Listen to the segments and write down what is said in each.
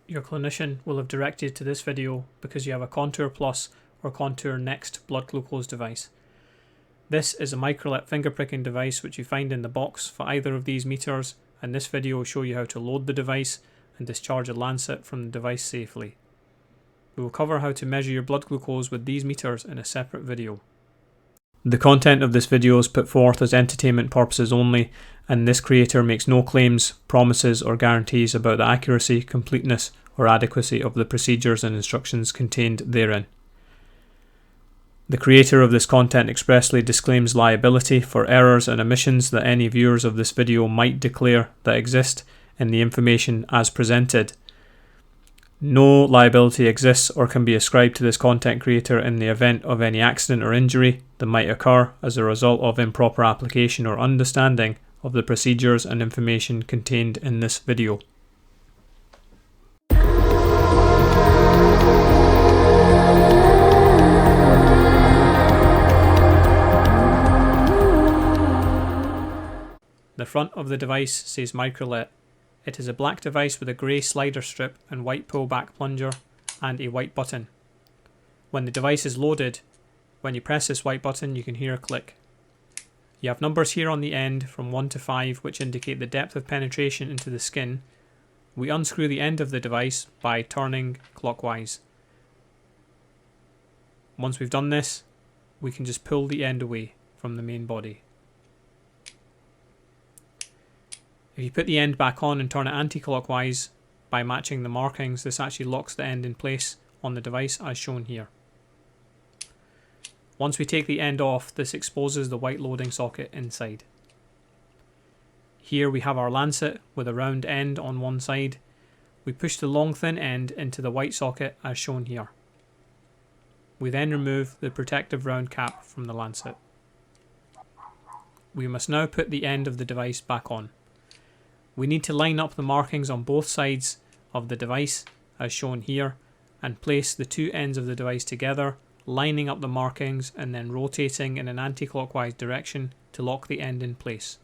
Your clinician will have directed to this video because you have a Contour Plus or Contour Next blood glucose device. This is a Microlet finger pricking device which you find in the box for either of these meters, and this video will show you how to load the device and discharge a lancet from the device safely. We will cover how to measure your blood glucose with these meters in a separate video. The content of this video is put forth as entertainment purposes only, and this creator makes no claims, promises or guarantees about the accuracy, completeness or adequacy of the procedures and instructions contained therein. The creator of this content expressly disclaims liability for errors and omissions that any viewers of this video might declare that exist in the information as presented. No liability exists or can be ascribed to this content creator in the event of any accident or injury that might occur as a result of improper application or understanding of the procedures and information contained in this video. The front of the device says Microlet. It is a black device with a grey slider strip and white pull-back plunger and a white button. When the device is loaded, when you press this white button you can hear a click. You have numbers here on the end from 1 to 5 which indicate the depth of penetration into the skin. We unscrew the end of the device by turning clockwise. Once we've done this, we can just pull the end away from the main body. If you put the end back on and turn it anti-clockwise by matching the markings, this actually locks the end in place on the device as shown here. Once we take the end off, this exposes the white loading socket inside. Here we have our lancet with a round end on one side. We push the long thin end into the white socket as shown here. We then remove the protective round cap from the lancet. We must now put the end of the device back on. We need to line up the markings on both sides of the device as shown here and place the two ends of the device together, lining up the markings and then rotating in an anti-clockwise direction to lock the end in place.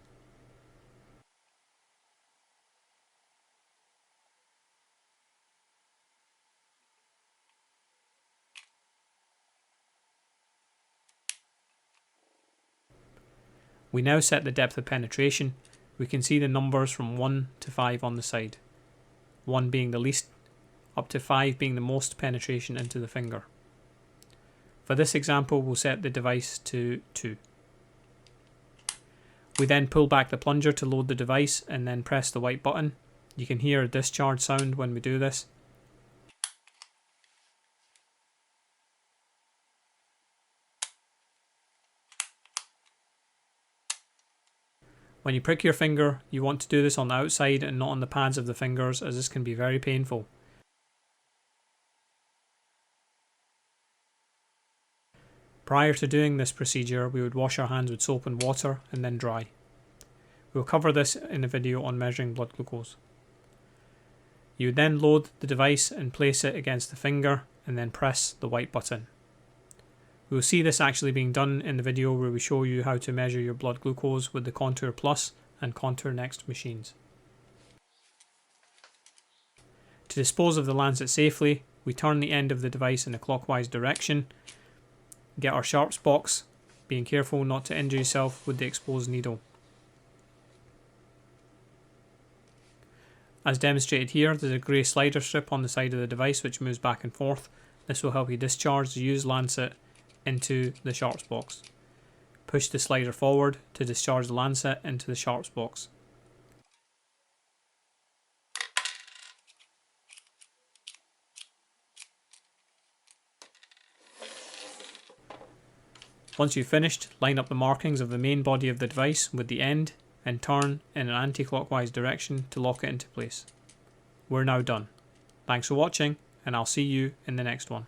We now set the depth of penetration. We can see the numbers from 1 to 5 on the side, 1 being the least, up to 5 being the most penetration into the finger. For this example, we'll set the device to 2. We then pull back the plunger to load the device and then press the white button. You can hear a discharge sound when we do this. When you prick your finger, you want to do this on the outside and not on the pads of the fingers, as this can be very painful. Prior to doing this procedure, we would wash our hands with soap and water and then dry. We'll cover this in a video on measuring blood glucose. You would then load the device and place it against the finger and then press the white button. We will see this actually being done in the video where we show you how to measure your blood glucose with the Contour Plus and Contour Next machines. To dispose of the lancet safely, we turn the end of the device in a clockwise direction, get our sharps box, being careful not to injure yourself with the exposed needle. As demonstrated here, there's a grey slider strip on the side of the device which moves back and forth. This will help you discharge the used lancet into the sharps box. Push the slider forward to discharge the lancet into the sharps box. Once you've finished, line up the markings of the main body of the device with the end and turn in an anti-clockwise direction to lock it into place. We're now done. Thanks for watching and I'll see you in the next one.